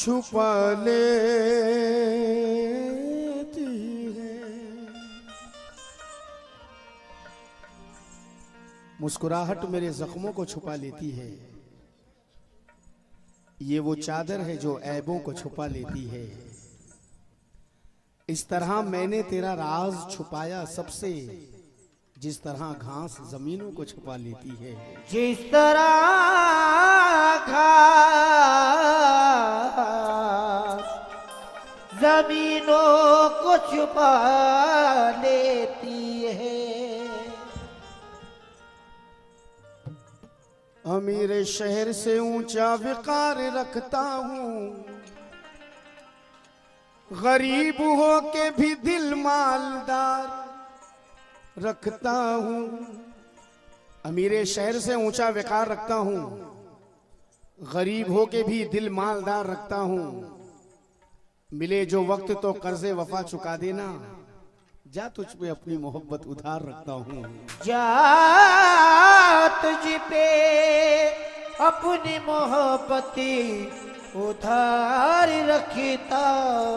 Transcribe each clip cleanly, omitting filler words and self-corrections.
छुपा लेती है। मुस्कुराहट मेरे जख्मों को छुपा लेती है। ये वो चादर है जो ऐबों को छुपा लेती है। इस तरह मैंने तेरा राज छुपाया सबसे, जिस तरह घास जमीनों को छुपा लेती है। जिस तरह घास जमीनों को छुपा लेती है। अमीर शहर से ऊंचा विकार रखता हूँ, गरीब हो के भी दिल मालदार रखता हूँ। अमीर शहर से ऊंचा विकार रखता हूँ, गरीब हो के भी दिल मालदार रखता हूँ। मिले जो वक्त तो कर्जे वफा चुका देना, जा तुझ पे अपनी मोहब्बत उधार रखता हूँ। जा तुझ पे अपनी मोहब्बती उधार रखता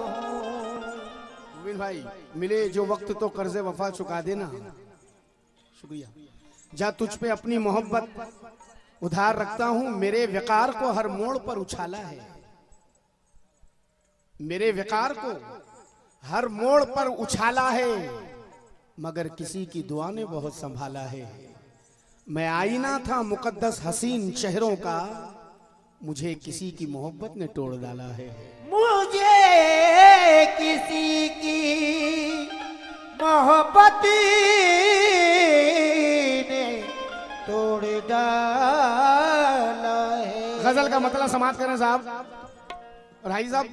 हूँ। मुबीन भाई, मिले जो वक्त तो कर्जे वफा चुका देना। शुक्रिया। जा तुझ पे अपनी मोहब्बत उधार रखता हूँ। मेरे विकार को हर मोड़ पर उछाला है, मेरे विकार को हर मोड़ पर उछाला है, मगर किसी की दुआ ने बहुत संभाला है। मैं आईना था मुकद्दस हसीन चेहरों का, मुझे किसी की मोहब्बत ने तोड़ डाला है। मुझे किसी की मोहब्बत ने तोड़ डाला है। गजल का मतलब समाप्त करें साहब। और हाई साहब,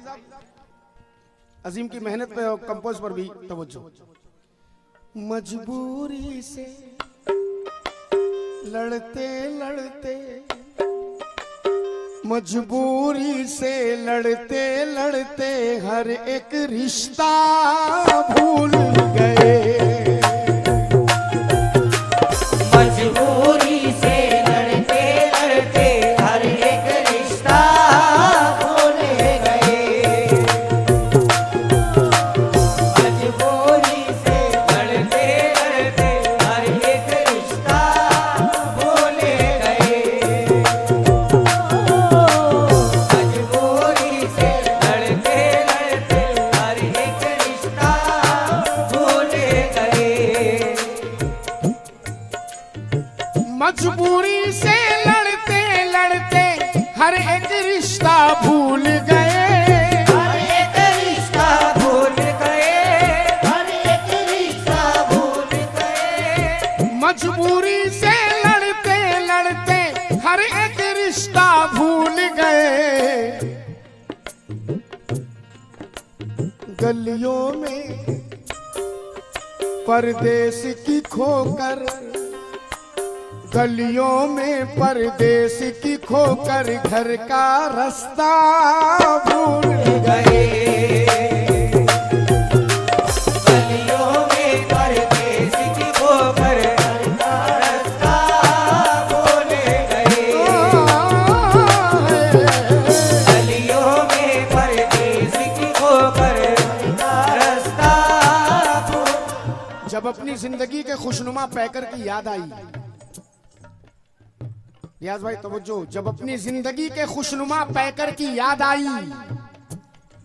अजीम की मेहनत पे और कंपोज पर भी तवज्जो। मजबूरी से लड़ते लड़ते, मजबूरी से लड़ते लड़ते हर एक रिश्ता भूल गए। मजबूरी से लड़ते लड़ते हर एक रिश्ता भूल गए। मजबूरी से लड़ते लड़ते हर एक रिश्ता भूल गए। मजबूरी से लड़ते लड़ते हर एक रिश्ता भूल गए। मजबूरी से लड़ते लड़ते हर एक रिश्ता भूल गए। हर एक रिश्ता भूल गए। हर एक रिश्ता भूल गए। मजबूरी से लड़ते लड़ते हर एक रिश्ता भूल गए। गलियों में परदेस की खोकर, गलियों में परदेस की खोकर घर का रास्ता भूल गए। गलियों में परदेस की खोकर घर का रास्ता भूल गए। गलियों में परदेस की खोकर घर का रास्ता भूल। जब अपनी जिंदगी के खुशनुमा पैकर की याद आई, रियाज भाई तवज्जो, जब अपनी जिंदगी के खुशनुमा पैकर की याद आई,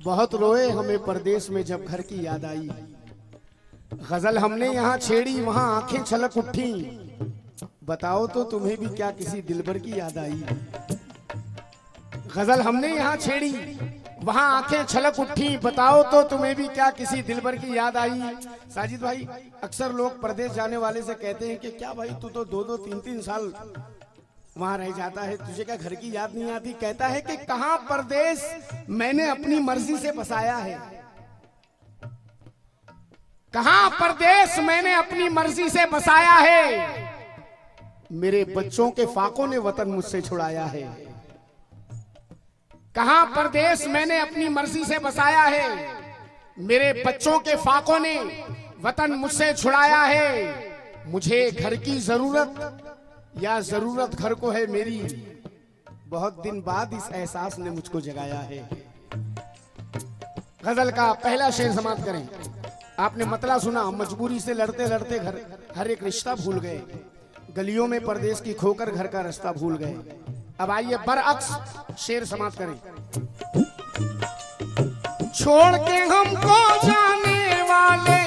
बहुत रोए हमें परदेश में जब घर की याद आई। गजल हमने यहाँ छेड़ी वहां आंखें छलक उठी, बताओ तो तुम्हें भी क्या किसी दिलबर की याद आई। गजल हमने यहाँ छेड़ी वहां आंखें छलक उठी, बताओ तो तुम्हें भी क्या किसी दिलबर की याद आई। साजिद भाई, अक्सर लोग परदेश जाने वाले से कहते हैं कि क्या भाई तू तो 2-2, 3-3 साल वहां रह जाता है, तुझे क्या घर की याद नहीं आती। कहता है कि कहां परदेश मैंने अपनी मर्जी से बसाया है, कहां परदेश मैंने अपनी मर्जी से बसाया है। मेरे बच्चों के फाकों ने वतन मुझसे छुड़ाया है। कहां परदेश मैंने अपनी मर्जी से बसाया है, मेरे बच्चों के फाकों ने वतन मुझसे छुड़ाया है। मुझे घर की जरूरत या जरूरत घर को है मेरी, बहुत दिन बाद इस एहसास ने मुझको जगाया है। गजल का पहला शेर समाप्त करें। आपने मतला सुना, मजबूरी से लड़ते लड़ते घर हर एक रिश्ता भूल गए, गलियों में परदेश की खोकर घर का रास्ता भूल गए। अब आइए बरअक्स शेर समाप्त करें। छोड़ के हमको जाने वाले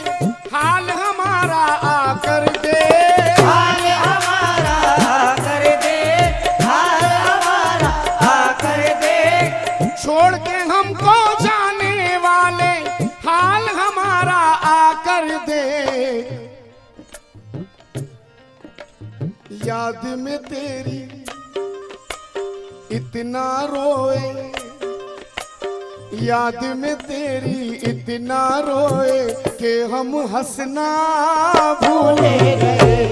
हाल हमारा आकर दे, हाल हमारा आकर दे, हाल हमारा आकर दे। छोड़ के हमको जाने वाले हाल हमारा आकर दे। याद में तेरी इतना रोए, याद में तेरी इतना रोए कि हम हंसना भूले गए।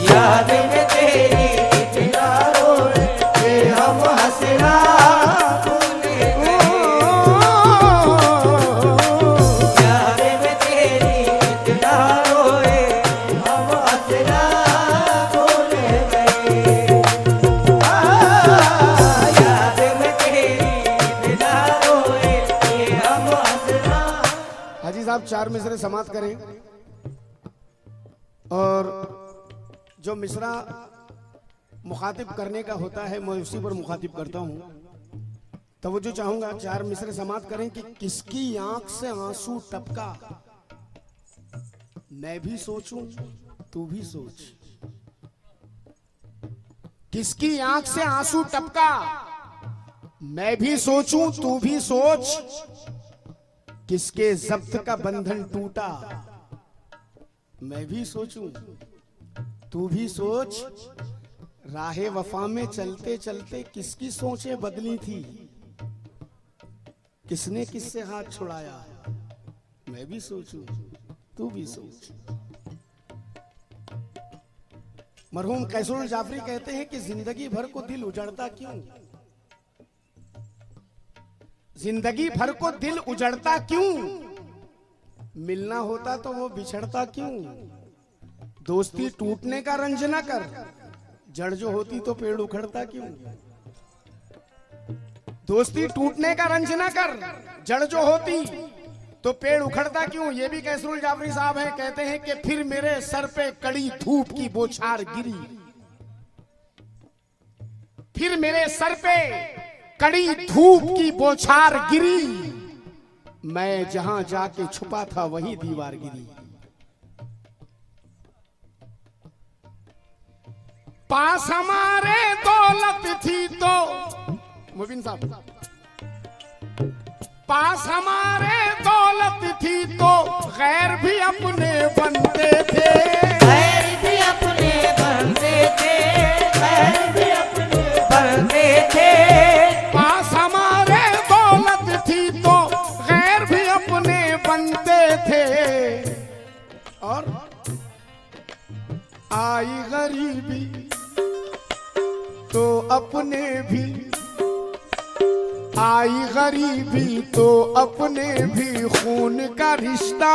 याद में तेरी इतना रोए कि हम हंसना भूल गए। याद में तेरी इतना रोए हम हंसना भूल गए। याद में तेरी इतना रोए कि हम हंसना। हाजी साहब 4 मिसरे समाप्त करें। और जो मिसरा मुखातिब करने का होता है मैं उसी पर मुखातिब करता हूं। तवज्जो चाहूंगा, 4 मिसरे समाप्त करें कि किसकी आंख से आंसू टपका, मैं भी सोचूं तू भी सोच। किसकी आंख से आंसू टपका, मैं भी सोचूं तू भी सोच। किसके जब्त का बंधन टूटा, मैं भी सोचूं तू भी सोच। राहे वफा में चलते चलते किसकी सोचें बदली थी, किसने किससे हाथ छुड़ाया, मैं भी सोचूं तू भी सोच। मरहूम कैसुल जाफरी कहते हैं कि जिंदगी भर को दिल उजड़ता क्यों, जिंदगी भर को दिल उजड़ता क्यों, मिलना होता तो वो बिछड़ता क्यों। दोस्ती टूटने का रंज न कर, जड़ जो होती तो पेड़ उखड़ता क्यों। दोस्ती टूटने का रंज न कर, जड़ जो होती तो पेड़ उखड़ता क्यों। ये भी कैसरुल जाफरी साहब हैं, कहते हैं कि फिर मेरे सर पे कड़ी धूप की बौछार गिरी, फिर मेरे सर पे कड़ी धूप की बौछार गिरी। मैं जहां जाके छुपा था वही दीवार गिरी। पास हमारे दौलत थी तो, मुबीन साहब, पास हमारे दौलत थी तो गैर भी अपने बनते थे, गैर भी अपने बनते थे, गैर भी अपने बनते थे। पास हमारे दौलत थी तो गैर भी अपने बनते थे। और आई गरीबी तो अपने भी, आई गरीबी तो अपने भी खून का रिश्ता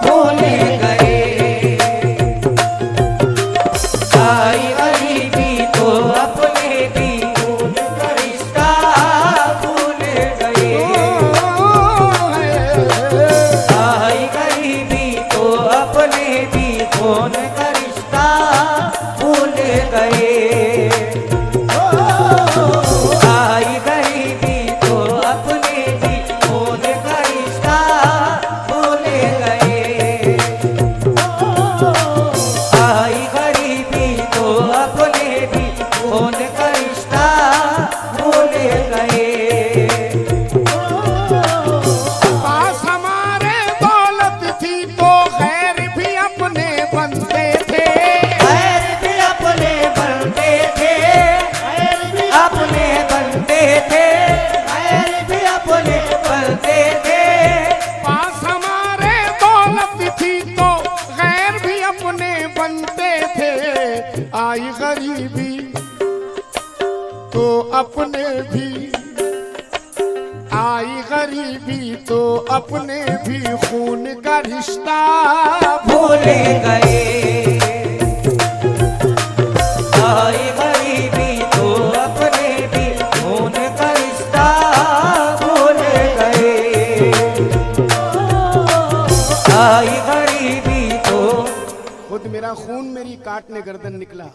भूल गए। आई गरीबी तो अपने भी खून का रिश्ता भूल गए। आई गरीबी तो अपने भी खून का रिश्ता भूल गए। आई गरीबी तो अपने भी खून का रिश्ता भूल गए। आई गरीबी तो अपने भी खून का रिश्ता भूल गए। पास हमारे दौलत थी तो गैर भी अपने बनते थे, गैर भी अपने बनते थे, गैर भी अपने बनते थे, गैर भी अपने बनते थे। पास हमारे दौलत थी तो गैर भी अपने बनते थे। आई गरीबी तो अपने भी, आई गरीबी तो अपने भी खून का रिश्ता भूल गए। आई गरीबी तो अपने भी खून का रिश्ता मेरा खून मेरी काटने गर्दन निकला,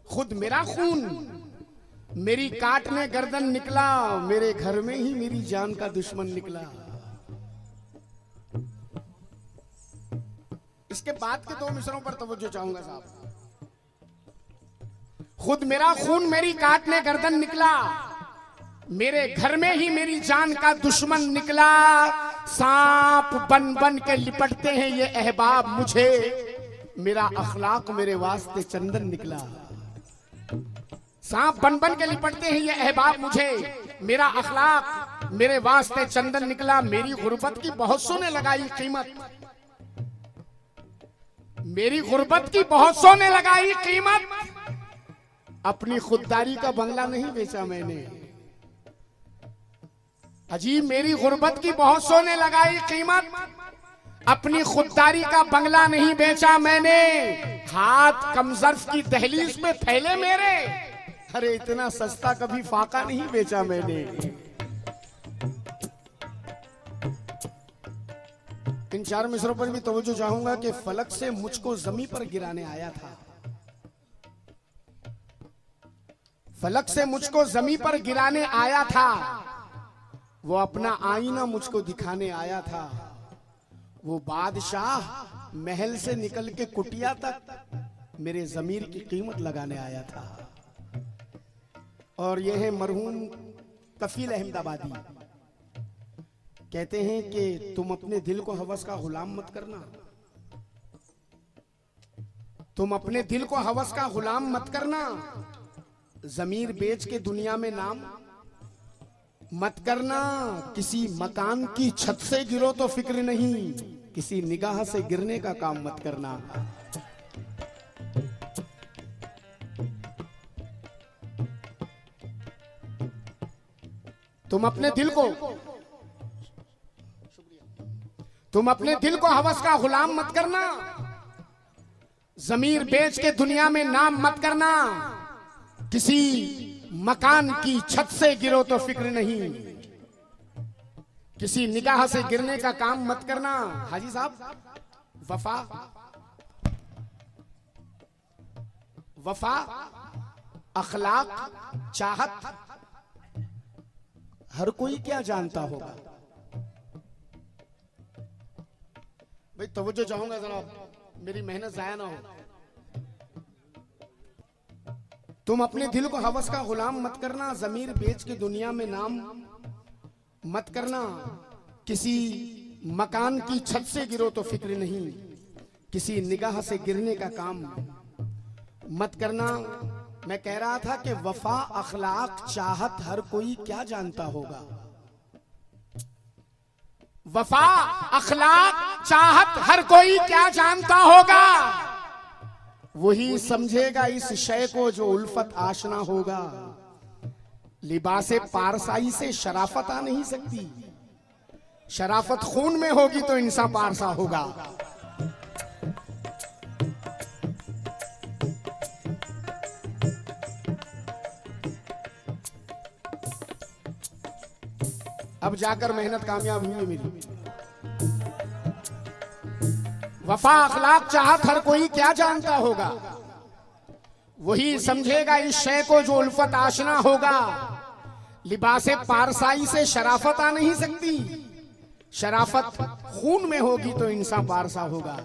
खुद मेरा खून मेरी काटने गर्दन निकला, मेरे घर में ही मेरी जान का दुश्मन निकला। इसके बाद के दो मिसरों पर तवज्जो चाहूंगा साहब। खुद मेरा खून मेरी काटने गर्दन निकला, मेरे घर में ही मेरी जान का दुश्मन निकला। सांप बन बन के लिपटते हैं ये अहबाब मुझे, मेरा अखलाक मेरे वास्ते चंदन निकला। सांप बन बन के लिपटते हैं ये अहबाब मुझे, मेरा अखलाक मेरे वास्ते चंदन निकला। मेरी गुर्बत की बहुत सौ ने लगाई कीमत, मेरी गुर्बत की बहुत सौ ने लगाई कीमत, अपनी खुददारी का बंगला नहीं बेचा मैंने। अजीब, मेरी गुर्बत की बहुत सौ ने लगाई कीमत, अपनी खुददारी का बंगला नहीं बेचा मैंने। हाथ कमजर्फ की दहलीज में फैले मेरे, अरे इतना सस्ता कभी फाका नहीं बेचा मैंने। इन चार मिसरों पर भी तवज्जो चाहूंगा कि फलक से मुझको जमीन पर गिराने आया था, फलक से मुझको जमीन पर गिराने आया था। वो अपना आईना मुझको दिखाने आया था। वो बादशाह महल से निकल के कुटिया तक मेरे जमीर की कीमत लगाने आया था। और यह है मरहूम कफील अहमदाबादी, कहते हैं कि तुम अपने दिल को हवस का गुलाम मत करना, तुम अपने दिल को हवस का गुलाम मत करना। जमीर बेच के दुनिया में नाम मत करना। किसी मकान की छत से गिरो तो फिक्र नहीं, किसी निगाह से गिरने का काम मत करना। तुम अपने दिल को हवस का गुलाम मत करना। जमीर बेच के दुनिया में नाम मत करना। किसी मकान की छत से गिरो तो फिक्र नहीं, किसी निगाह से गिरने का काम मत करना। हाजी साहब, वफा, अखलाक, चाहत हर कोई क्या जानता होगा। भाई तवज्जो चाहूंगा जनाब, मेरी मेहनत जाया ना हो। तुम अपने दिल को हवस का गुलाम मत करना। जमीर बेच के दुनिया में नाम मत करना। किसी मकान की छत से गिरो तो फिक्र नहीं, किसी निगाह से गिरने का काम मत करना। मैं कह रहा था कि वफा, अखलाक, चाहत हर कोई क्या जानता होगा। वफा, अखलाक, चाहत हर कोई क्या जानता होगा। वही समझेगा इस शय को जो उल्फत आशना होगा। लिबासे पारसाई से शराफत आ नहीं सकती, शराफत खून में होगी तो इंसान पारसा होगा। अब जाकर मेहनत कामयाब हुई है मेरी। वफा, अखलाक, चाहत हर कोई क्या जानता होगा। वही समझेगा इस शय को जो उल्फत आशना होगा। लिबासे पारसाई से शराफत आ नहीं सकती, शराफत खून में होगी तो इंसान पारसा होगा।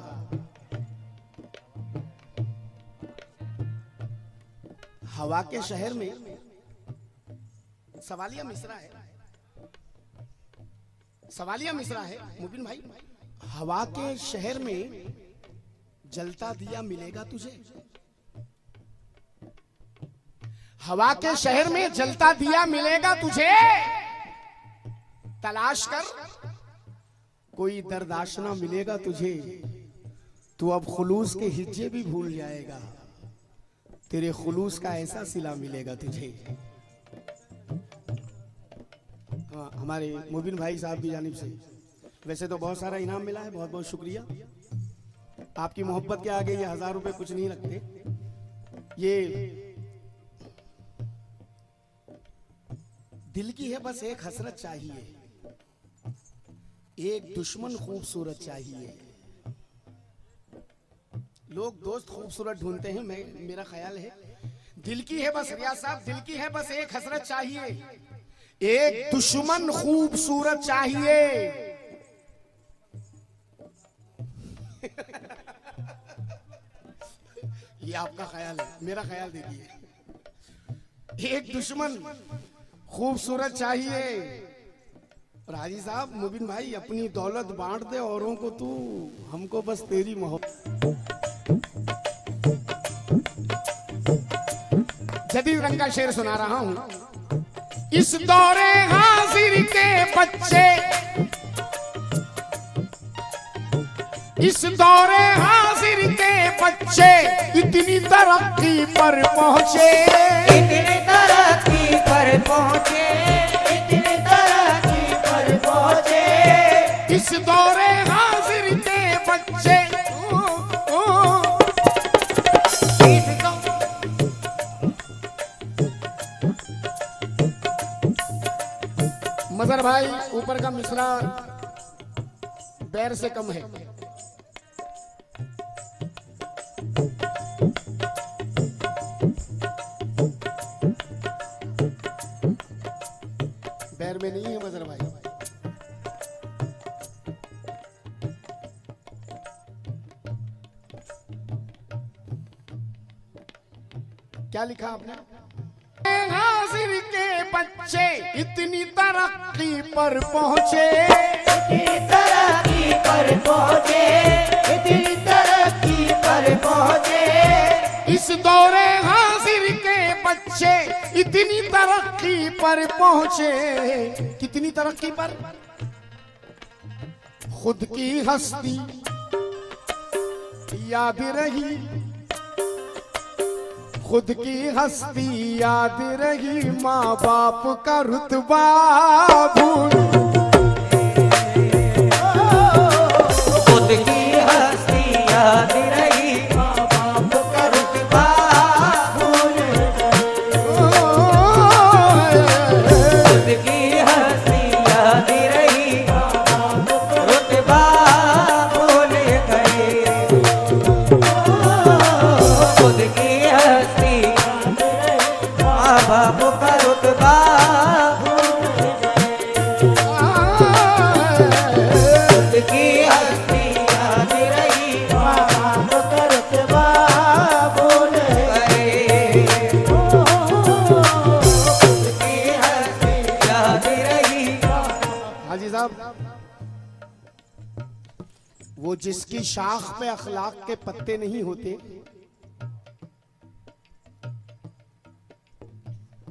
हवा के शहर में सवालिया मिश्रा है मुबिन भाई। हवा के शहर में जलता दिया मिलेगा तुझे। हवा के शहर में जलता दिया मिलेगा तुझे। तलाश कर कोई दर्दाशना मिलेगा तुझे। तू अब खुलूस के हिज्जे भी भूल जाएगा, तेरे खुलूस का ऐसा सिला मिलेगा तुझे। हमारे मुबिन भाई साहब की जानिब से वैसे तो बहुत सारा इनाम मिला है, बहुत बहुत शुक्रिया। आपकी मोहब्बत के आगे ये 1000 रुपए कुछ नहीं लगते। ये दिल की है, बस एक हसरत चाहिए, एक दुश्मन खूबसूरत चाहिए। लोग दोस्त खूबसूरत ढूंढते हैं, मेरा ख्याल है दिल की है बस, रियाज साहब दिल की है बस एक हसरत चाहिए, एक दुश्मन खूबसूरत चाहिए। ये आपका ख्याल है, मेरा ख्याल देखिए, एक दुश्मन खूबसूरत चाहिए। और हाजी साहब मुबिन भाई अपनी दौलत बांट दे औरों को, तू हमको बस तेरी मोहब्बत। जदीद रंग का शेर सुना रहा हूं। इस दौरे हाजिर के बच्चे, इस दौरे हाजिर के बच्चे इतनी तरक्की पर पहुंचे, इतनी तरक्की पर पहुंचे, इतनी तरक्की पर पहुंचे। इस दौरे हाजिर के बच्चे मजर भाई ऊपर का मिसरा बैर से कम है। बैर में नहीं है मजर भाई। क्या लिखा आपने? हाजिर के बच्चे इतनी तरक्की पर पहुंचे, इतनी तरक्की पर पहुंचे, इतनी तरक्की पर पहुंचे। इस दौरे हाजिर के बच्चे इतनी तरक्की पर पहुंचे। कितनी तरक्की पर? खुद की हस्ती याद रही, खुद की हस्ती याद रही, माँ बाप का रुतबा भूल। खुद की हस्ती याद रही, माँ बाप का रुतबा भूल गए। खुद की हस्ती याद रही, माँ बाप का रुतबा भूल गए। खुद की हस्ती माँ बाप का रुतबा भूल गए। खुद की हस्ती याद रही, माँ बाप का रुतबा भूल गए। खुद की हस्ती याद रही। हाजी साहब, वो जिसकी शाख पे अखलाक के पत्ते नहीं होते,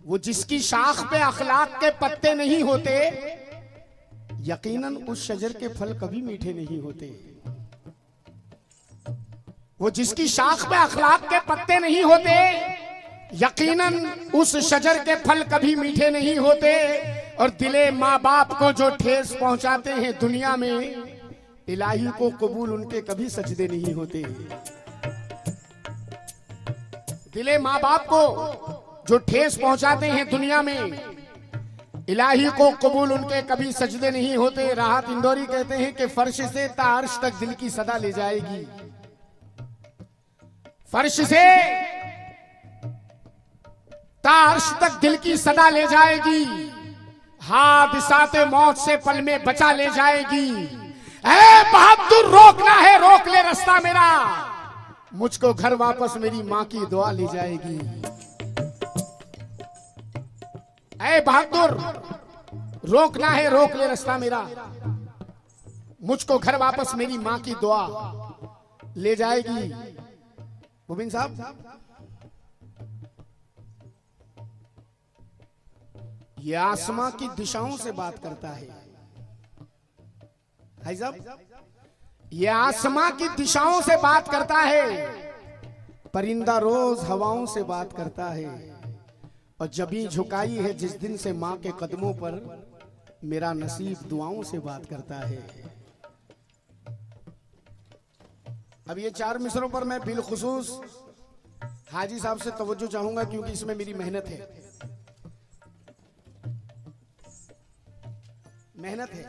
वो जिसकी शाख पे अखलाक के पत्ते नहीं होते, यकीनन उस शजर के फल कभी मीठे नहीं होते। वो जिसकी शाख पे अखलाक के पत्ते नहीं होते, यकीनन उस शजर के फल कभी मीठे नहीं होते। और दिले माँ बाप को जो ठेस पहुंचाते हैं दुनिया में, इलाही को कबूल उनके कभी सजदे नहीं होते। दिले माँ बाप को जो ठेस पहुंचाते हैं दुनिया में, इलाही को कबूल उनके कभी सजदे नहीं होते। राहत इंदौरी कहते हैं कि फर्श से तार्श तक दिल की सदा ले जाएगी, फर्श से तार्श तक दिल की सदा ले जाएगी, हादसाते मौत से पल में बचा ले जाएगी। ऐ बहादुर रोकना है रोक ले रास्ता मेरा, मुझको घर वापस मेरी माँ की दुआ ले जाएगी। ऐ बहादुर रोकना है रोक ले रास्ता मेरा, मुझको घर वापस मेरी माँ की दुआ ले जाएगी। मुबिन साहब, ये आसमां की दिशाओं से बात करता है। भाई साहब, ये आसमां की दिशाओं से बात करता है, परिंदा रोज हवाओं से बात करता है। और जबी झुकाई है जिस दिन से माँ के कदमों पर, मेरा नसीब दुआओं से बात करता है। अब ये चार मिसरों पर मैं बिलखुसूस हाजी साहब से तवज्जो चाहूंगा, क्योंकि इसमें मेरी मेहनत है, मेहनत है।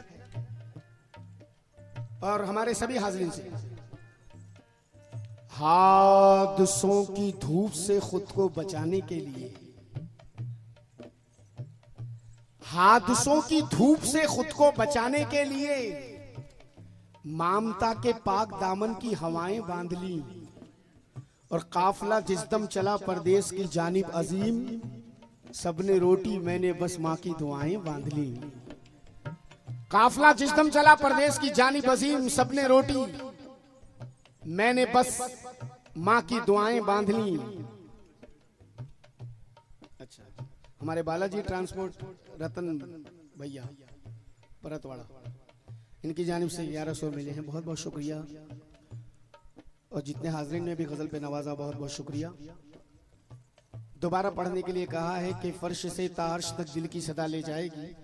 और हमारे सभी हाज़रीन से हादसों की धूप से खुद को बचाने के लिए, हादसों की धूप से खुद को बचाने के लिए ममता के पाक दामन की हवाएं बांध ली और काफला जिस दम चला परदेश की जानिब अजीम, सबने रोटी मैंने बस माँ की दुआएं बांध ली। काफला जिस दम चला परदेश की जानिब अजीम, सबने रोटी मैंने बस माँ की दुआएं बांध ली। अच्छा, हमारे बालाजी ट्रांसपोर्ट रतन भैया परतवाड़ा, इनकी जानिब से 1100 मिले हैं, बहुत बहुत शुक्रिया। और जितने हाजरीन ने भी गजल पे नवाजा, बहुत बहुत शुक्रिया। दोबारा पढ़ने के लिए कहा है कि फर्श से तार्श तक दिल की सदा ले जाएगी।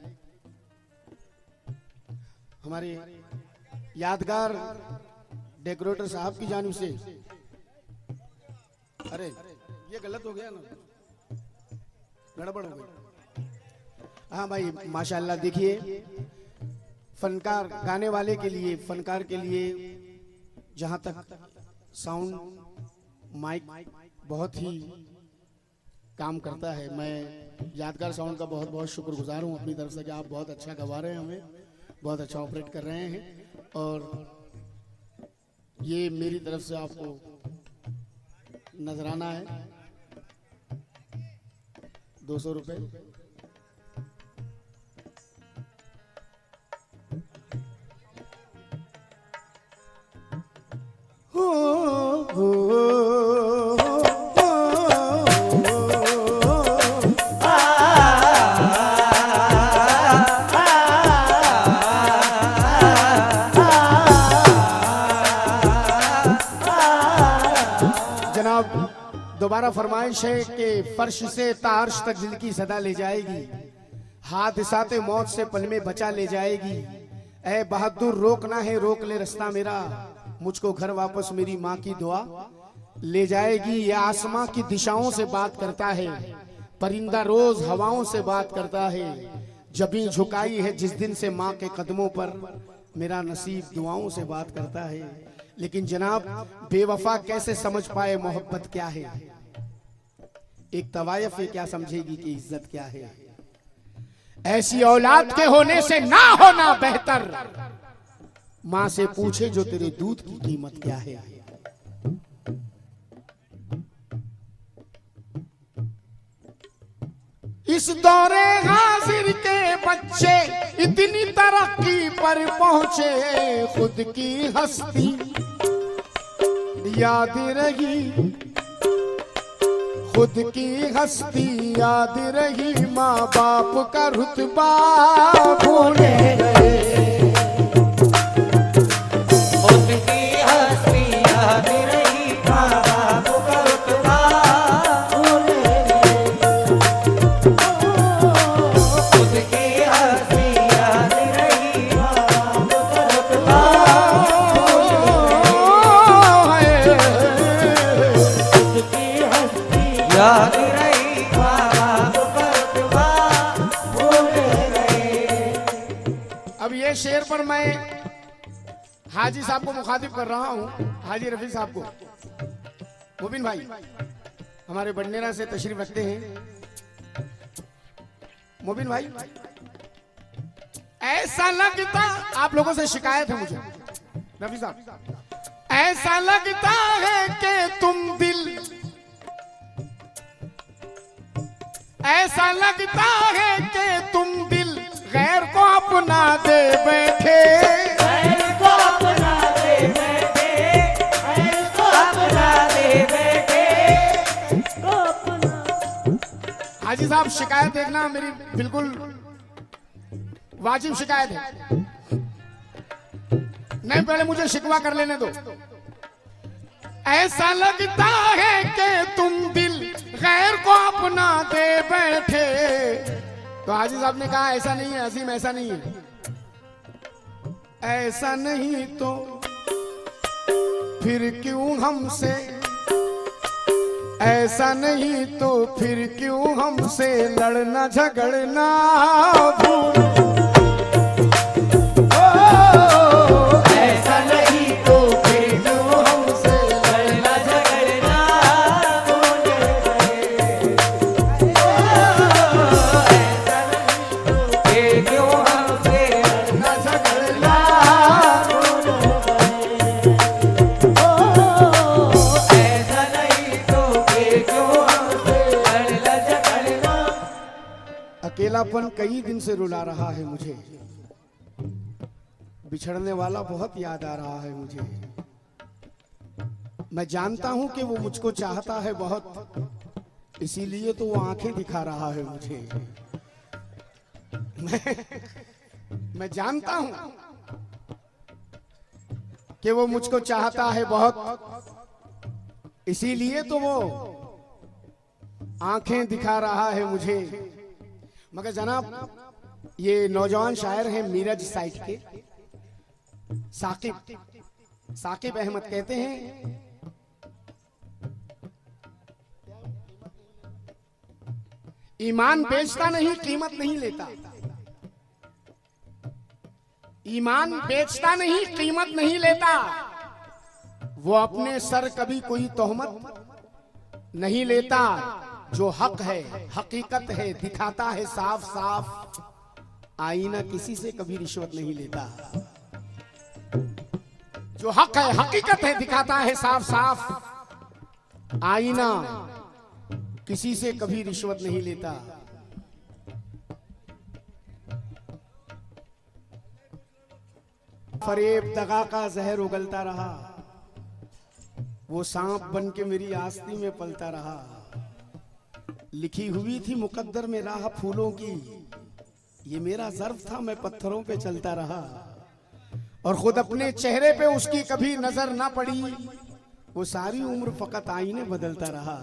हमारे यादगार डेकोरेटर साहब की जानिब से, अरे ये गलत हो गया ना, गड़बड़ हो गई। हाँ भाई माशाल्लाह, देखिए फनकार गाने वाले के लिए, फनकार के लिए जहां तक साउंड माइक बहुत ही काम करता है, मैं यादगार साउंड का बहुत बहुत शुक्रगुजार हूं अपनी तरफ से कि आप बहुत अच्छा गवा रहे हैं, हमें बहुत अच्छा ऑपरेट कर रहे हैं। और ये मेरी तरफ से आपको नजराना है 200 रुपये। दोबारा फरमाइश है कि फर्श से तार्श तक दिल की सदा ले जाएगी, हादसाते मौत से पल में बचा ले जाएगी। ऐ बहादुर रोकना है रोक ले रास्ता मेरा, मुझको घर वापस मेरी माँ की दुआ ले जाएगी। ये आसमां की दिशाओं से बात करता है, परिंदा रोज हवाओं से बात करता है। जबीं झुकाई है जिस दिन से माँ के कदमों पर, मेरा नसीब दुआओं से बात करता है। लेकिन जनाब बेवफा कैसे समझ पाए मोहब्बत क्या है, एक तवायफ क्या समझेगी कि इज्जत क्या है। ऐसी औलाद के होने से ना होना बेहतर, माँ से पूछे जो तेरे दूध की कीमत क्या है। इस दौरे हाजिर के बच्चे इतनी तरक्की पर पहुंचे, खुद की हस्ती याद रही, खुद की हस्ती याद रही, माँ बाप का रुतबा भूले गए। खुद की हस्ती याद रही, माँ बाप का रुतबा भूले गए। खुद की हस्ती याद रही, माँ बाप का रुतबा भूले गए। याद रही माँ बाप का रुतबा भूले गए। अब ये शेर पर मैं हाजी साहब को मुखातिब कर रहा हूँ, हाजी रफी साहब को। मुबिन भाई हमारे बंडेरा से तशरीफ रखते हैं। मुबिन भाई, ऐसा लगता, आप लोगों से शिकायत है मुझे रफी साहब, ऐसा लगता है कि तुम दिल, ऐसा लगता है कि तुम दिल गैर को अपना दे बैठे, गैर को अपना दे बैठे, गैर को अपना दे बैठे, को अपना। हाजी साहब शिकायत देखना मेरी बिल्कुल वाजिब शिकायत है, नहीं पहले मुझे शिकवा कर लेने दो। ऐसा लगता है कि तुम दिल गैर को अपना दे बैठे, तो हाजी साहब ने कहा ऐसा नहीं है अजीम, ऐसा नहीं है, ऐसा नहीं तो फिर क्यों हमसे, ऐसा नहीं तो फिर क्यों हमसे लड़ना झगड़ना भूल। ऐसा नहीं तो फिर क्यों हमसे लड़ना अकेलापन कई दिन से रुला रहा है मुझे, बिछड़ने वाला बहुत याद आ रहा है मुझे। मैं जानता हूं कि वो मुझको चाहता है बहुत, इसीलिए तो वो आंखें दिखा रहा है मुझे। मैं जानता हूं कि वो मुझको चाहता है बहुत, इसीलिए तो वो आंखें दिखा रहा है मुझे। मगर जनाब, ये नौजवान शायर हैं मीरज साइड के, साकिब अहमद कहते हैं, ईमान बेचता नहीं, कीमत नहीं लेता। ईमान बेचता नहीं, कीमत नहीं लेता। वो अपने सर कभी कोई तोहमत नहीं लेता। जो हक है, हकीकत है, दिखाता है साफ साफ। आईना किसी से कभी रिश्वत नहीं लेता। जो हक है, हकीकत है, दिखाता है साफ साफ। आईना किसी से कभी रिश्वत नहीं लेता। फरेब दगा का जहर उगलता रहा, वो सांप बन के मेरी आस्ती में पलता रहा। लिखी हुई थी मुकद्दर में राह फूलों की, ये मेरा ज़र्फ था, मैं पत्थरों पे चलता रहा। और खुद अपने चेहरे पे उसकी कभी नजर ना पड़ी, वो सारी उम्र फकत आईने बदलता रहा।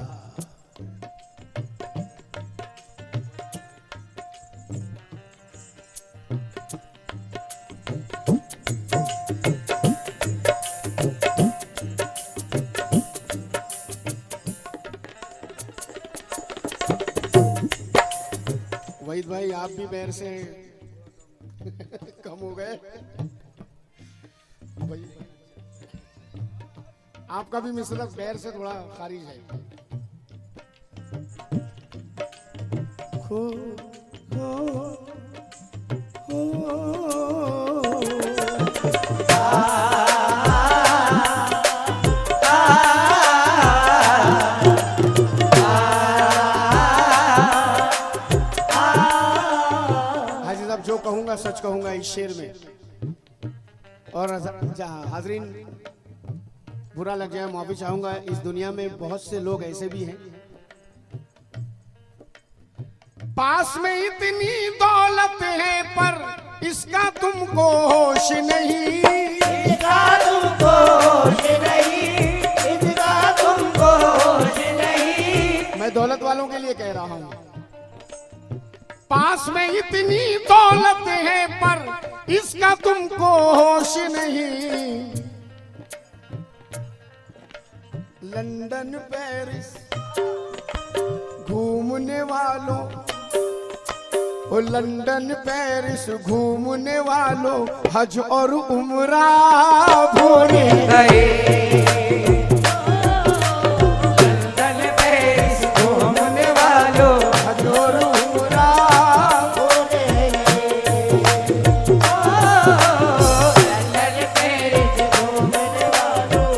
वहीद भाई, आप भी पैर से कम हो गए भाई, आपका भी मिसल पैर से थोड़ा खारिज है। जो कहूंगा सच कहूंगा इस शेर में। और हाजरीन, बुरा लग जाए माफी चाहूंगा। इस दुनिया में बहुत से लोग ऐसे भी हैं, पास में इतनी दौलत है पर इसका तुमको होश नहीं। इसका तुमको होश नहीं, इसका तुमको होश नहीं। मैं दौलत वालों के लिए कह रहा हूं, पास में इतनी दौलत है पर इसका तुमको होश नहीं। लंदन पेरिस घूमने वालों, ओ लंदन पेरिस घूमने वालों, हज और उम्रा भूल गए। लंदन पेरिस घूमने वालों, हज और उम्रा लंदन पेरिस घूमने वालों,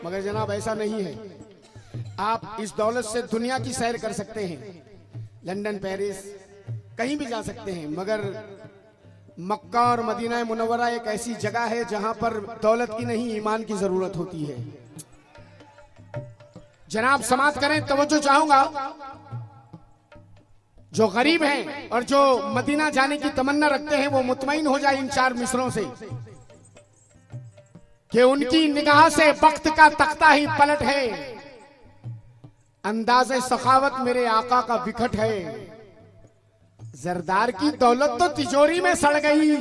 मगर जनाब ऐसा नहीं है। आप इस दौलत से दुनिया की सैर कर सकते हैं, लंदन पेरिस कहीं भी जा सकते हैं, मगर मक्का और मदीना मुनव्वरा एक ऐसी जगह है जहां पर दौलत की नहीं, ईमान की जरूरत होती है। जनाब समाप्त करें, तवज्जो चाहूंगा। जो गरीब हैं और जो मदीना जाने की तमन्ना रखते हैं, वो मुतमईन हो जाए इन चार मिसरों से कि उनकी निगाह से वक्त का तख्ता ही पलट है। अंदाज़े सखावत मेरे आका का विकट है। जरदार की दौलत तो तिजोरी में सड़ गई,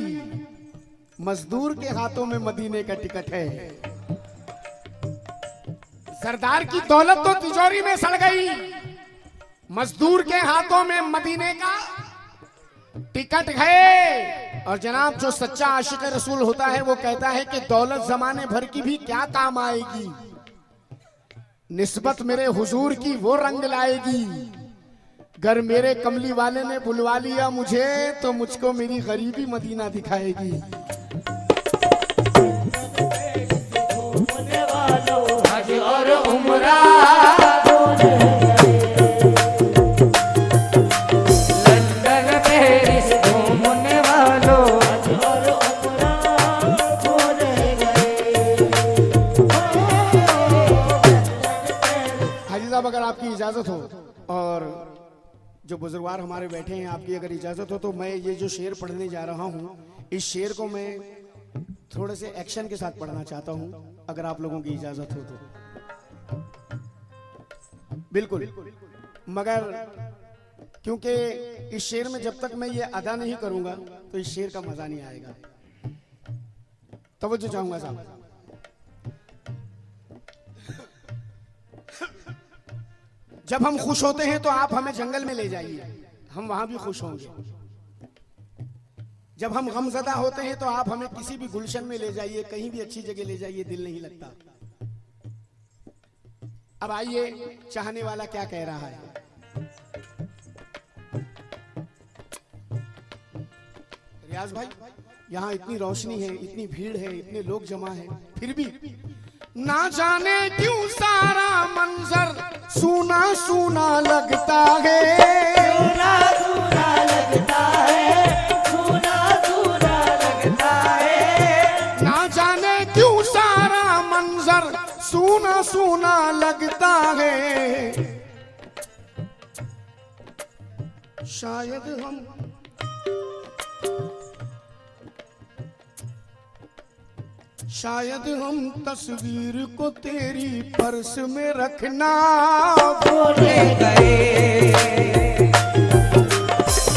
मजदूर के हाथों में मदीने का टिकट है। सरदार की दौलत तो तिजोरी में सड़ गई, मजदूर के हाथों में मदीने का टिकट है। और जनाब, जो सच्चा आशिक रसूल होता है वो कहता है कि दौलत जमाने भर की भी क्या काम आएगी, निस्बत मेरे हुजूर की वो रंग लाएगी। गर मेरे कमली वाले ने बुलवा लिया मुझे, तो मुझको मेरी गरीबी मदीना दिखाएगी। हज और उम्रा आपकी इजाजत हो और जो बुजुर्गवार हमारे बैठे हैं, आपकी अगर इजाजत हो तो मैं ये जो शेर पढ़ने जा रहा हूँ, इस शेर को मैं थोड़े से एक्शन के साथ पढ़ना चाहता हूँ, अगर आप लोगों की इजाजत हो तो। बिल्कुल, मगर क्योंकि इस शेर में जब तक मैं ये अदा नहीं करूंगा तो इस शेर का मजा नहीं आएगा। तवज्जो चाहूंगा साहब। जब हम खुश होते हैं तो आप हमें जंगल में ले जाइए, हम वहां भी खुश होंगे। जब हम गमज़दा होते हैं तो आप हमें किसी भी गुलशन में ले जाइए, कहीं भी अच्छी जगह ले जाइए, दिल नहीं लगता। अब आइए चाहने वाला क्या कह रहा है। रियाज भाई, यहाँ इतनी रोशनी है, इतनी भीड़ है, इतने लोग जमा हैं, फिर भी ना जाने क्यों सारा मंजर सूना सूना लगता है। सूना सूना लगता है, सूना सूना लगता है। ना जाने क्यों सारा मंजर सूना सूना लगता है। शायद हम तस्वीर को तेरी पर्स में रखना भूल गए।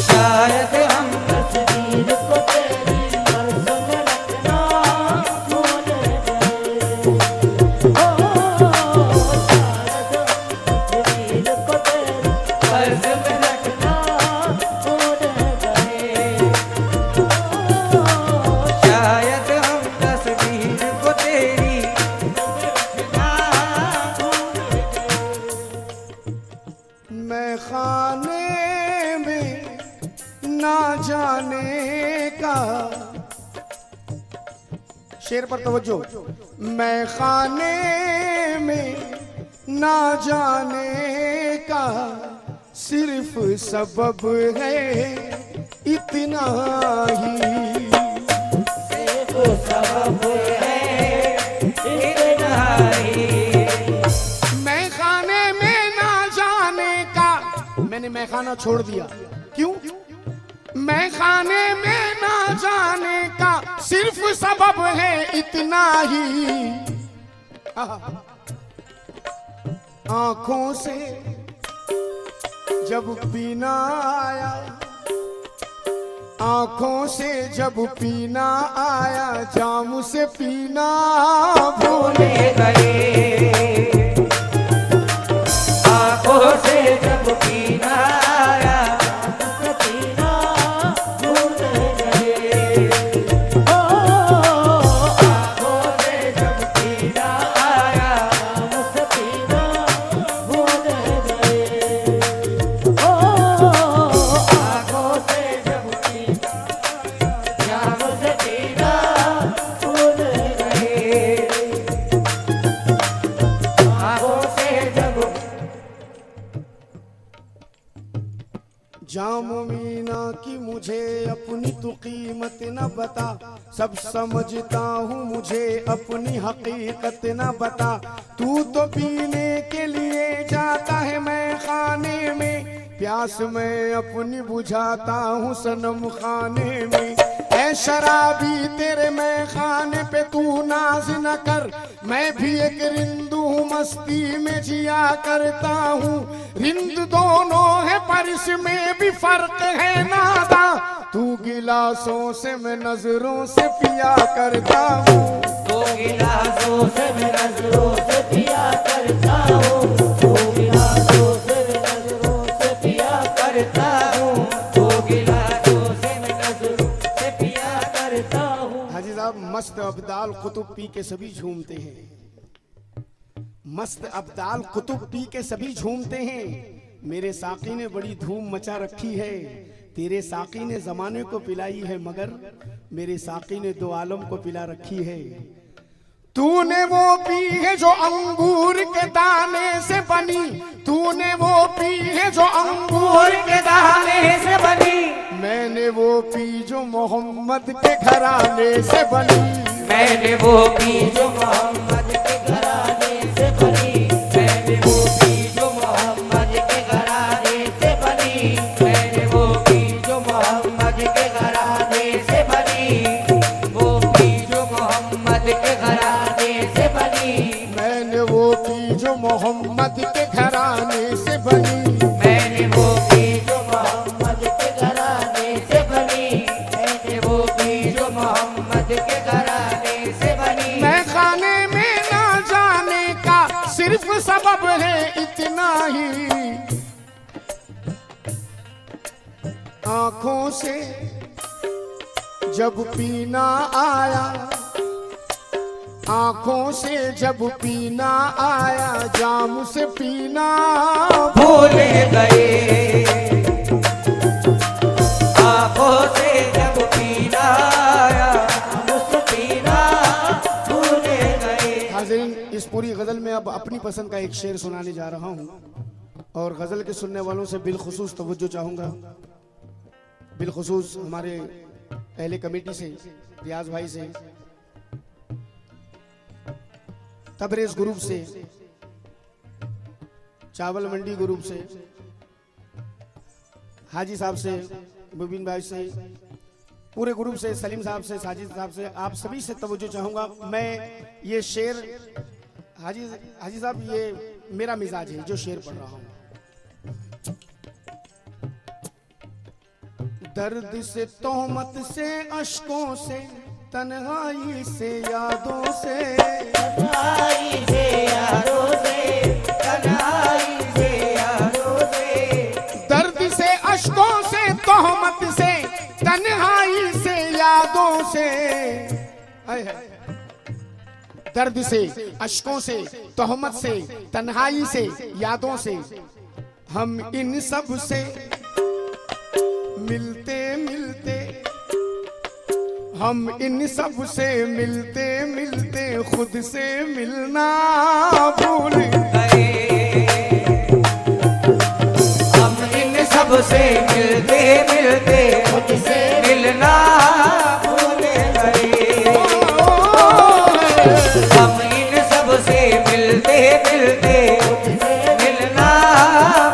शायद हम तस्वीर को तेरी पर्स में रखना भूल गए। शायद तस्वीर को तेरी पर्स में रखना भूल गए। शायद हम तस्वीर को तेरी मैं खाने में ना जाने का। शेर पर तवज्जो। मैं खाने में ना जाने का सिर्फ सबब है इतना ही। सबब है इतना ही। मैं खाने में ना जाने का, मैंने मैं खाना छोड़ दिया, क्यों? मैं खाने में ना जाने का सिर्फ सबब है इतना ही। आंखों से जब पीना आया, आंखों से जब पीना आया, जाम से पीना भूल गए। आंखों से जब पीना आया, जाम से पीना भूल गए। आंखों से जब पीना आया, जाम से पीना भूल गए। आंखों से जब जाम से पीना भूल गए। आंखों से जब जाम मीना की मुझे अपनी तो कीमत न बता, सब समझता हूँ मुझे अपनी हकीकत न बता। तू तो पीने के लिए जाता है मैं खाने में, प्यास मैं अपनी बुझाता हूँ सनम खाने में। ऐ शराबी तेरे मैं खाने पे तू नाज न कर, मैं भी एक रिंद हूँ मस्ती में जिया करता हूँ। रिंद दोनों है पर इसमें भी फर्क है नादा, तू गिलासों से मैं नजरों से पिया करता हूँ। दो गिलासों से मैं नजरों से पिया करता हूँ। दो गिलासों से मैं नजरों से पिया करता हूँ। दो गिलासों से मैं नजरों से पिया करता हूँ। हाजी साहब, मस्त अब्दाल कुतुब पी के सभी झूमते हैं। मस्त अब्दाल कुतुब पी के सभी झूमते हैं। मेरे साकी ने बड़ी धूम मचा रखी है, तेरे साकी ने जमाने को पिलाई है, मगर मेरे साकी ने दो आलम को पिला रखी है। तूने वो पी है जो अंगूर के दाने से बनी, तूने वो पी है जो अंगूर के दाने से बनी। मैंने वो पी जो मोहम्मद के घराने से बनी। मैंने वो पी जो मोहम्मद के घराने से बनी। मैंने वो पी जो मोहम्मद मोहम्मद के घराने से बनी, मैंने वो की जो मोहम्मद के घराने से बनी, मैंने वो की जो मोहम्मद के घराने से बनी। मैं खाने में ना जाने का सिर्फ सबब है इतना ही, आंखों से जब पीना आया, आंखों से जब पीना आया, जाम से पीना भूल गए, आंखों से जब पीना आया, मुझसे पीना भूल गए। हाज़रीन, इस पूरी गजल में अब अपनी पसंद का एक शेर सुनाने जा रहा हूँ और गजल के सुनने वालों से बिलखुसूस तवज्जो चाहूंगा, बिलखुसूस हमारे पहले कमेटी से, रियाज भाई से, तबरेज ग्रुप से, चावल मंडी ग्रुप से, हाजी साहब से, मुबीन भाई से, पूरे ग्रुप से, सलीम साहब से, साजिद साहब से, आप सभी से तवज्जो चाहूंगा। मैं ये शेर, हाजी साहब, ये मेरा मिजाज है जो शेर पढ़ रहा हूं। दर्द से, तोहमत से, अश्कों से, तन्हाई से, यादों से, तन्हाई से यारों से, तन्हाई से यारों से, दर्द से, अश्कों से, तोहमत से, तन्हाई से, यादों से, दर्द से, अश्कों से, तोहमत से, तन्हाई से, यादों से, हम इन सब से मिलते मिलते, हम इन सब से मिलते मिलते खुद से मिलना भूल गए, हम इन सब से मिलते मिलते खुद से मिलना भूल गए, हम इन सब से मिलते मिलते खुद से मिलना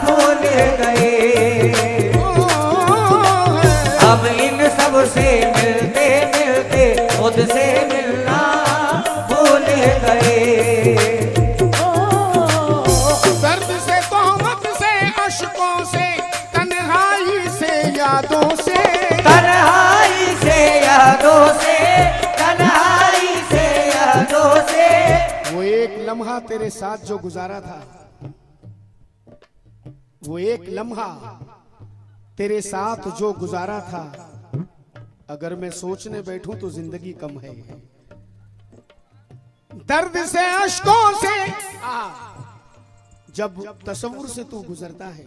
भूल गए, हम इन सब से मिलते मिलते खुद से मिलना भूल गए। दर्द से, तोहमत से, अश्कों से, तन्हाई से, यादों से, तन्हाई से यादों से, तन्हाई से यादों से, वो एक लम्हा तेरे साथ जो गुजारा था, वो एक लम्हा तेरे साथ जो गुजारा था, अगर मैं सोचने बैठूं तो जिंदगी कम है। दर्द से, अश्कों से, जब तसव्वुर से तू गुजरता है,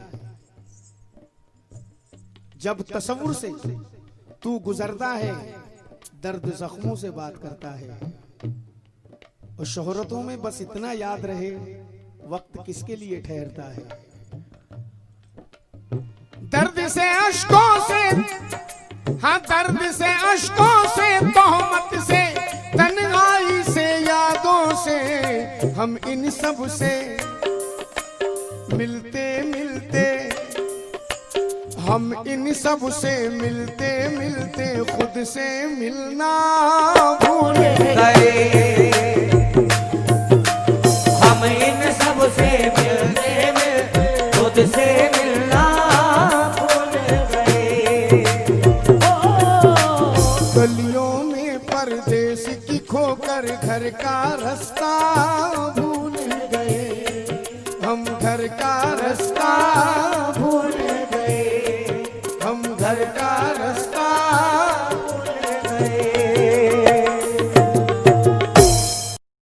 जब तसव्वुर से तू गुजरता है, दर्द जख्मों से बात करता है, और शोहरतों में बस इतना याद रहे, वक्त किसके लिए ठहरता है। दर्द से, अश्कों से, हाँ, दर्द से, अश्कों से, तोहमत से, तन्हाई से, यादों से, हम इन सब से मिलते मिलते, हम इन सब से मिलते मिलते खुद से मिलना भूल गए, हम इन सब से मिलते मिलते खुद से मिलना भूल गए। गलियों में परदेस की खोकर घर का रास्ता भूल गए, हम घर का रास्ता भूल